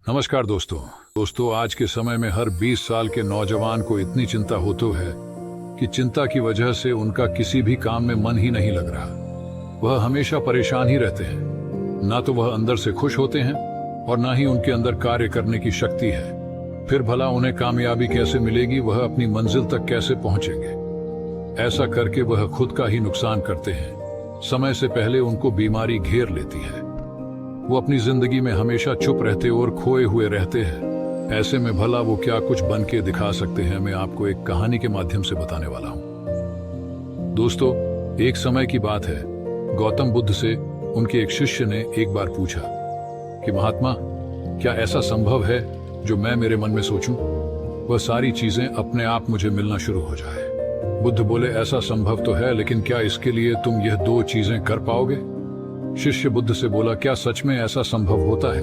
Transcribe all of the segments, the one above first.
नमस्कार दोस्तों आज के समय में हर 20 साल के नौजवान को इतनी चिंता होती है कि चिंता की वजह से उनका किसी भी काम में मन ही नहीं लग रहा। वह हमेशा परेशान ही रहते हैं। ना तो वह अंदर से खुश होते हैं और ना ही उनके अंदर कार्य करने की शक्ति है। फिर भला उन्हें कामयाबी कैसे मिलेगी, वह अपनी मंजिल तक कैसे पहुंचेंगे। ऐसा करके वह खुद का ही नुकसान करते हैं। समय से पहले उनको बीमारी घेर लेती है। वो अपनी जिंदगी में हमेशा चुप रहते और खोए हुए रहते हैं। ऐसे में भला वो क्या कुछ बन के दिखा सकते हैं, मैं आपको एक कहानी के माध्यम से बताने वाला हूं। दोस्तों, एक समय की बात है। गौतम बुद्ध से उनके एक शिष्य ने एक बार पूछा कि महात्मा, क्या ऐसा संभव है जो मैं मेरे मन में सोचूं वह सारी चीजें अपने आप मुझे मिलना शुरू हो जाए। बुद्ध बोले, ऐसा संभव तो है, लेकिन क्या इसके लिए तुम यह दो चीजें कर पाओगे? शिष्य बुद्ध से बोला, क्या सच में ऐसा संभव होता है?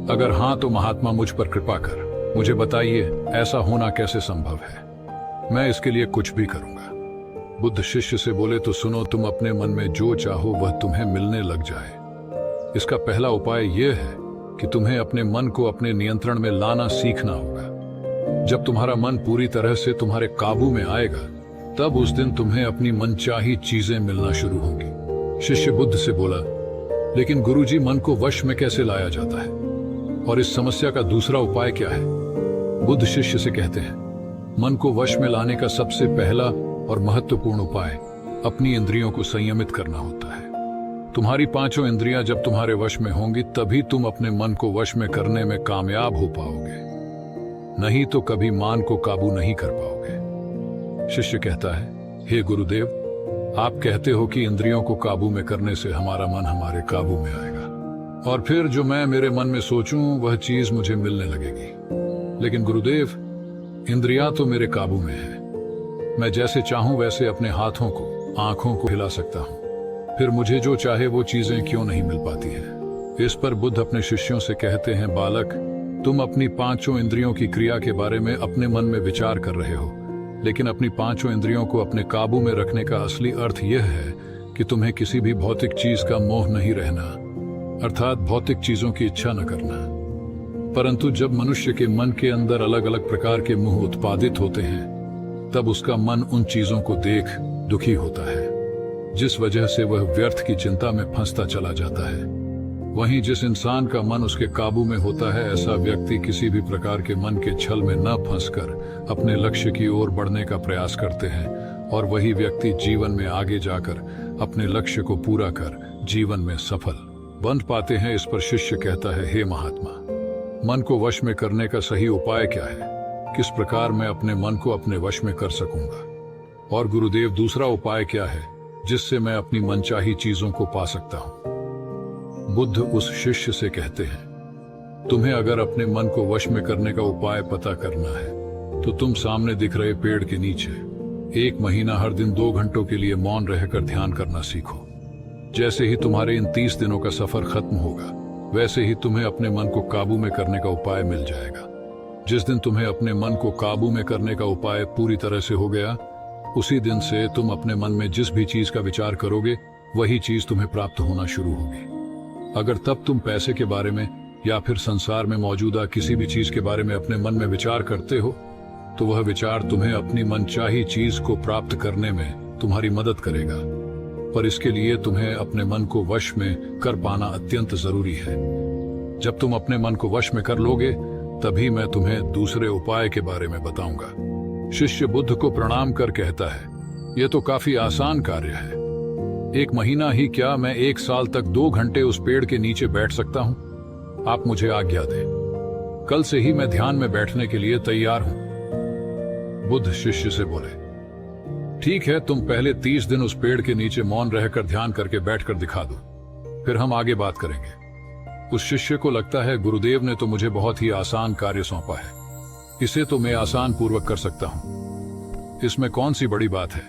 अगर हाँ तो महात्मा मुझ पर कृपा कर मुझे बताइए, ऐसा होना कैसे संभव है। मैं इसके लिए कुछ भी करूंगा। बुद्ध शिष्य से बोले, तो सुनो, तुम अपने मन में जो चाहो वह तुम्हें मिलने लग जाए। इसका पहला उपाय यह है कि तुम्हें अपने मन को अपने नियंत्रण में लाना सीखना होगा। जब तुम्हारा मन पूरी तरह से तुम्हारे काबू में आएगा, तब उस दिन तुम्हें अपनी मनचाही चीजें मिलना शुरू होंगी। शिष्य बुद्ध से बोला, लेकिन गुरुजी, मन को वश में कैसे लाया जाता है और इस समस्या का दूसरा उपाय क्या है? बुद्ध शिष्य से कहते हैं, मन को वश में लाने का सबसे पहला और महत्वपूर्ण उपाय अपनी इंद्रियों को संयमित करना होता है। तुम्हारी पांचों इंद्रियां जब तुम्हारे वश में होंगी, तभी तुम अपने मन को वश में करने में कामयाब हो पाओगे। नहीं तो कभी मान को काबू नहीं कर पाओगे। शिष्य कहता है, हे गुरुदेव, आप कहते हो कि इंद्रियों को काबू में करने से हमारा मन हमारे काबू में आएगा और फिर जो मैं मेरे मन में सोचूं वह चीज मुझे मिलने लगेगी। लेकिन गुरुदेव, इंद्रियां तो मेरे काबू में है। मैं जैसे चाहूं वैसे अपने हाथों को, आंखों को हिला सकता हूं। फिर मुझे जो चाहे वो चीजें क्यों नहीं मिल पाती है? इस पर बुद्ध अपने शिष्यों से कहते हैं, बालक, तुम अपनी पांचों इंद्रियों की क्रिया के बारे में अपने मन में विचार कर रहे हो, लेकिन अपनी पांचों इंद्रियों को अपने काबू में रखने का असली अर्थ यह है कि तुम्हें किसी भी भौतिक चीज का मोह नहीं रहना, अर्थात भौतिक चीजों की इच्छा न करना। परंतु जब मनुष्य के मन के अंदर अलग अलग प्रकार के मोह उत्पादित होते हैं, तब उसका मन उन चीजों को देख दुखी होता है, जिस वजह से वह व्यर्थ की चिंता में फंसता चला जाता है। वहीं जिस इंसान का मन उसके काबू में होता है, ऐसा व्यक्ति किसी भी प्रकार के मन के छल में न फंसकर अपने लक्ष्य की ओर बढ़ने का प्रयास करते हैं और वही व्यक्ति जीवन में आगे जाकर अपने लक्ष्य को पूरा कर जीवन में सफल बन पाते हैं। इस पर शिष्य कहता है, हे महात्मा, मन को वश में करने का सही उपाय क्या है? किस प्रकार मैं अपने मन को अपने वश में कर सकूंगा? और गुरुदेव, दूसरा उपाय क्या है जिससे मैं अपनी मनचाही चीजों को पा सकता हूं? बुद्ध उस शिष्य से कहते हैं, तुम्हें अगर अपने मन को वश में करने का उपाय पता करना है तो तुम सामने दिख रहे पेड़ के नीचे 1 महीना हर दिन 2 घंटों के लिए मौन रहकर ध्यान करना सीखो। जैसे ही तुम्हारे इन 30 दिनों का सफर खत्म होगा, वैसे ही तुम्हें अपने मन को काबू में करने का उपाय मिल जाएगा। जिस दिन तुम्हें अपने मन को काबू में करने का उपाय पूरी तरह से हो गया, उसी दिन से तुम अपने मन में जिस भी चीज का विचार करोगे, वही चीज तुम्हें प्राप्त होना शुरू होगी। अगर तब तुम पैसे के बारे में या फिर संसार में मौजूदा किसी भी चीज के बारे में अपने मन में विचार करते हो, तो वह विचार तुम्हें अपनी मनचाही चीज को प्राप्त करने में तुम्हारी मदद करेगा। पर इसके लिए तुम्हें अपने मन को वश में कर पाना अत्यंत जरूरी है। जब तुम अपने मन को वश में कर लोगे, तभी मैं तुम्हें दूसरे उपाय के बारे में बताऊंगा। शिष्य बुद्ध को प्रणाम कर कहता है, यह तो काफी आसान कार्य है। 1 महीना ही क्या, मैं 1 साल तक 2 घंटे उस पेड़ के नीचे बैठ सकता हूं। आप मुझे आज्ञा दें। कल से ही मैं ध्यान में बैठने के लिए तैयार हूं। बुद्ध शिष्य से बोले, ठीक है, तुम पहले 30 दिन उस पेड़ के नीचे मौन रहकर ध्यान करके बैठकर दिखा दो, फिर हम आगे बात करेंगे। उस शिष्य को लगता है, गुरुदेव ने तो मुझे बहुत ही आसान कार्य सौंपा है, इसे तो मैं आसान पूर्वक कर सकता हूं। इसमें कौन सी बड़ी बात है?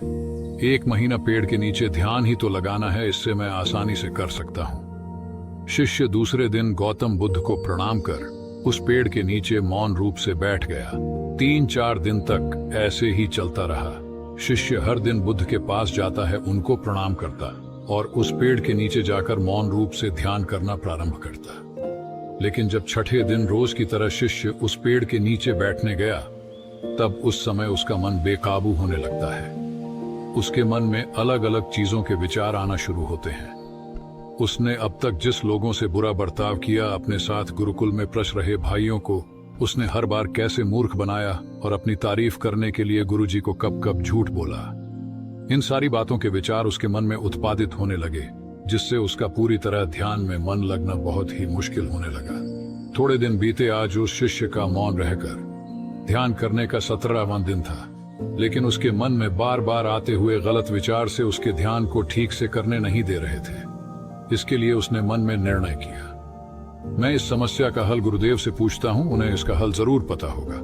1 महीना पेड़ के नीचे ध्यान ही तो लगाना है, इससे मैं आसानी से कर सकता हूं। शिष्य दूसरे दिन गौतम बुद्ध को प्रणाम कर उस पेड़ के नीचे मौन रूप से बैठ गया। 3-4 दिन तक ऐसे ही चलता रहा। शिष्य हर दिन बुद्ध के पास जाता है, उनको प्रणाम करता और उस पेड़ के नीचे जाकर मौन रूप से ध्यान करना प्रारंभ करता। लेकिन जब छठे दिन रोज की तरह शिष्य उस पेड़ के नीचे बैठने गया, तब उस समय उसका मन बेकाबू होने लगता है। उसके मन में अलग अलग चीजों के विचार आना शुरू होते हैं। उसने अब तक जिस लोगों से बुरा बर्ताव किया, अपने साथ गुरुकुल में प्रश रहे भाइयों को उसने हर बार कैसे मूर्ख बनाया और अपनी तारीफ करने के लिए गुरुजी को कब कब झूठ बोला, इन सारी बातों के विचार उसके मन में उत्पादित होने लगे, जिससे उसका पूरी तरह ध्यान में मन लगना बहुत ही मुश्किल होने लगा। थोड़े दिन बीते। आज उस शिष्य का मौन रहकर ध्यान करने का 17वां दिन था, लेकिन उसके मन में बार बार आते हुए गलत विचार से उसके ध्यान को ठीक से करने नहीं दे रहे थे। इसके लिए उसने मन में निर्णय किया, मैं इस समस्या का हल गुरुदेव से पूछता हूं, उन्हें इसका हल जरूर पता होगा।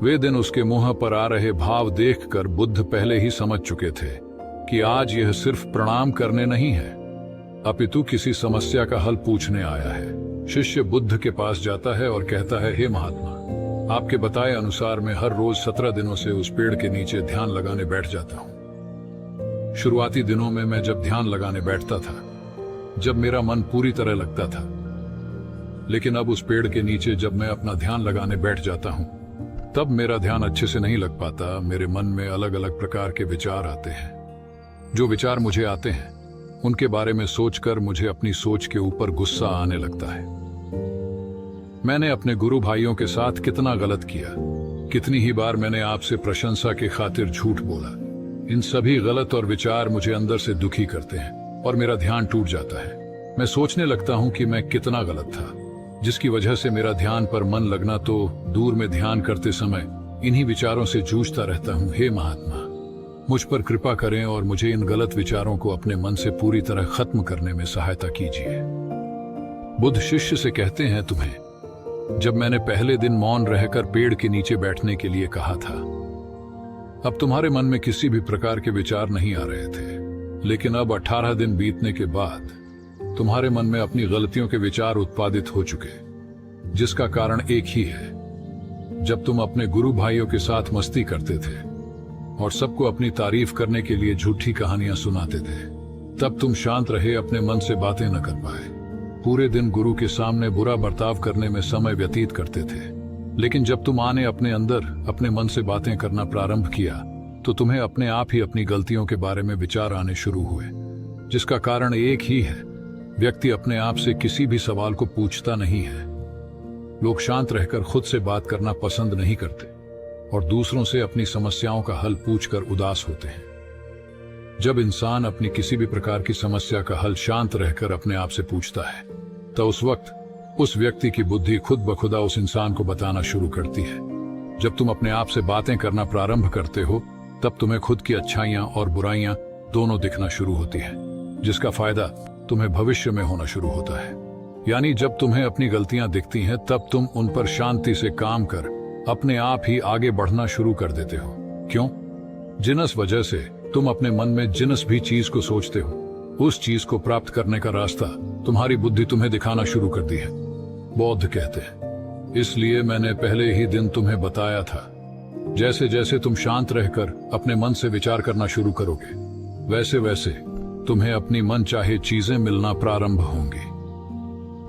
वे दिन उसके मुंह पर आ रहे भाव देखकर बुद्ध पहले ही समझ चुके थे कि आज यह सिर्फ प्रणाम करने नहीं है, अपितु किसी समस्या का हल पूछने आया है। शिष्य बुद्ध के पास जाता है और कहता है, हे महात्मा, आपके बताए अनुसार मैं हर रोज 17 दिनों से उस पेड़ के नीचे ध्यान लगाने बैठ जाता हूं। शुरुआती दिनों में मैं जब ध्यान लगाने बैठता था, जब मेरा मन पूरी तरह लगता था, लेकिन अब उस पेड़ के नीचे जब मैं अपना ध्यान लगाने बैठ जाता हूं, तब मेरा ध्यान अच्छे से नहीं लग पाता। मेरे मन में अलग अलग प्रकार के विचार आते हैं। जो विचार मुझे आते हैं, उनके बारे में सोचकर मुझे अपनी सोच के ऊपर गुस्सा आने लगता है। मैंने अपने गुरु भाइयों के साथ कितना गलत किया, कितनी ही बार मैंने आपसे प्रशंसा के खातिर झूठ बोला। इन सभी गलत और विचार मुझे अंदर से दुखी करते हैं और मेरा ध्यान टूट जाता है। मैं सोचने लगता हूं कि मैं कितना गलत था, जिसकी वजह से मेरा ध्यान पर मन लगना तो दूर में ध्यान करते समय इन्हीं विचारों से जूझता रहता हूं। हे महात्मा, मुझ पर कृपा करें और मुझे इन गलत विचारों को अपने मन से पूरी तरह खत्म करने में सहायता कीजिए। बुद्ध शिष्य से कहते हैं, तुम्हें जब मैंने पहले दिन मौन रहकर पेड़ के नीचे बैठने के लिए कहा था, अब तुम्हारे मन में किसी भी प्रकार के विचार नहीं आ रहे थे, लेकिन अब 18 दिन बीतने के बाद तुम्हारे मन में अपनी गलतियों के विचार उत्पादित हो चुके, जिसका कारण एक ही है। जब तुम अपने गुरु भाइयों के साथ मस्ती करते थे और सबको अपनी तारीफ करने के लिए झूठी कहानियां सुनाते थे, तब तुम शांत रहे, अपने मन से बातें न कर पाए, पूरे दिन गुरु के सामने बुरा बर्ताव करने में समय व्यतीत करते थे। लेकिन जब तुम आने अपने अंदर अपने मन से बातें करना प्रारंभ किया, तो तुम्हें अपने आप ही अपनी गलतियों के बारे में विचार आने शुरू हुए, जिसका कारण एक ही है। व्यक्ति अपने आप से किसी भी सवाल को पूछता नहीं है। लोग शांत रहकर खुद से बात करना पसंद नहीं करते और दूसरों से अपनी समस्याओं का हल पूछकर उदास होते हैं। जब इंसान अपनी किसी भी प्रकार की समस्या का हल शांत रहकर अपने आप से पूछता है, तो उस वक्त उस व्यक्ति की बुद्धि खुद ब खुदा उस इंसान को बताना शुरू करती है। जब तुम अपने आप से बातें करना प्रारंभ करते हो, तब तुम्हें खुद की अच्छाइयां और बुराइयां दोनों दिखना शुरू होती है, जिसका फायदा तुम्हें भविष्य में होना शुरू होता है। यानी जब तुम्हें अपनी गलतियां दिखती हैं, तब तुम उन पर शांति से काम कर अपने आप ही आगे बढ़ना शुरू कर देते हो। क्यों? जिनस वजह से तुम अपने मन में जिनस भी चीज को सोचते हो, उस चीज को प्राप्त करने का रास्ता तुम्हारी बुद्धि तुम्हें दिखाना शुरू कर दी है। बौद्ध कहते हैं, इसलिए मैंने पहले ही दिन तुम्हें बताया था, जैसे जैसे तुम शांत रहकर अपने मन से विचार करना शुरू करोगे, वैसे वैसे तुम्हें अपनी मन चाहे चीजें मिलना प्रारंभ होंगी।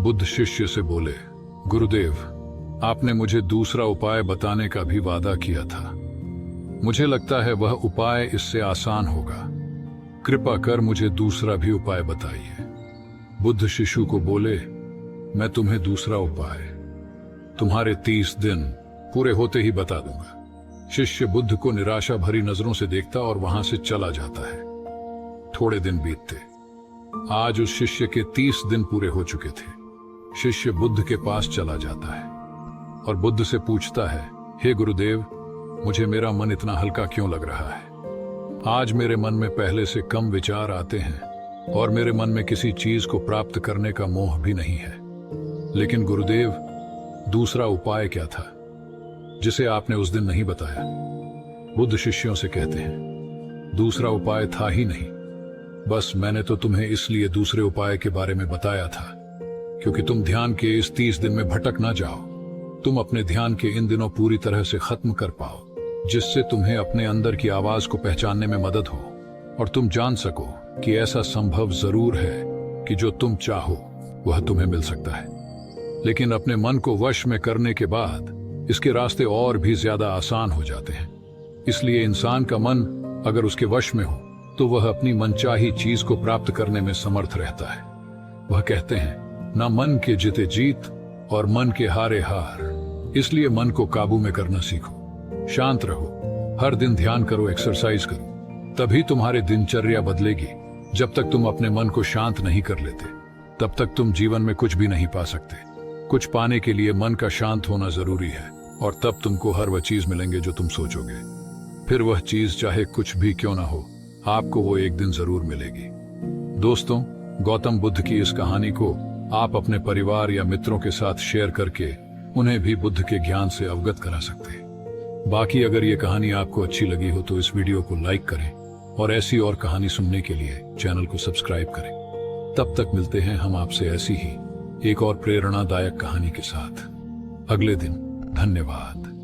बुद्ध शिष्य से बोले, गुरुदेव, आपने मुझे दूसरा उपाय बताने का भी वादा किया था। मुझे लगता है वह उपाय इससे आसान होगा। कृपा कर मुझे दूसरा भी उपाय बताइए। बुद्ध शिशु को बोले, मैं तुम्हें दूसरा उपाय तुम्हारे 30 दिन पूरे होते ही बता दूंगा। शिष्य बुद्ध को निराशा भरी नजरों से देखता और वहां से चला जाता है। थोड़े दिन बीतते। आज उस शिष्य के 30 दिन पूरे हो चुके थे। शिष्य बुद्ध के पास चला जाता है और बुद्ध से पूछता है, हे गुरुदेव, मुझे मेरा मन इतना हल्का क्यों लग रहा है? आज मेरे मन में पहले से कम विचार आते हैं और मेरे मन में किसी चीज को प्राप्त करने का मोह भी नहीं है। लेकिन गुरुदेव, दूसरा उपाय क्या था जिसे आपने उस दिन नहीं बताया? बुद्ध शिष्यों से कहते हैं, दूसरा उपाय था ही नहीं, बस मैंने तो तुम्हें इसलिए दूसरे उपाय के बारे में बताया था क्योंकि तुम ध्यान के इस 30 दिन में भटक ना जाओ। तुम अपने ध्यान के इन दिनों पूरी तरह से खत्म कर पाओ, जिससे तुम्हें अपने अंदर की आवाज को पहचानने में मदद हो और तुम जान सको कि ऐसा संभव जरूर है कि जो तुम चाहो वह तुम्हें मिल सकता है। लेकिन अपने मन को वश में करने के बाद इसके रास्ते और भी ज्यादा आसान हो जाते हैं। इसलिए इंसान का मन अगर उसके वश में हो तो वह अपनी मनचाही चीज को प्राप्त करने में समर्थ रहता है। वह कहते हैं, ना मन के जिते जीत और मन के हारे हार। इसलिए मन को काबू में करना सीखो, शांत रहो, हर दिन ध्यान करो, एक्सरसाइज करो, तभी तुम्हारे दिनचर्या बदलेगी। जब तक तुम अपने मन को शांत नहीं कर लेते तब तक तुम जीवन में कुछ भी नहीं पा सकते। कुछ पाने के लिए मन का शांत होना जरूरी है और तब तुमको हर वह चीज मिलेंगे जो तुम सोचोगे। फिर वह चीज चाहे कुछ भी क्यों ना हो, आपको वो एक दिन जरूर मिलेगी। दोस्तों, गौतम बुद्ध की इस कहानी को आप अपने परिवार या मित्रों के साथ शेयर करके उन्हें भी बुद्ध के ज्ञान से अवगत करा सकते हैं। बाकी अगर ये कहानी आपको अच्छी लगी हो तो इस वीडियो को लाइक करें और ऐसी और कहानी सुनने के लिए चैनल को सब्सक्राइब करें। तब तक मिलते हैं हम आपसे ऐसी ही एक और प्रेरणादायक कहानी के साथ अगले दिन। धन्यवाद।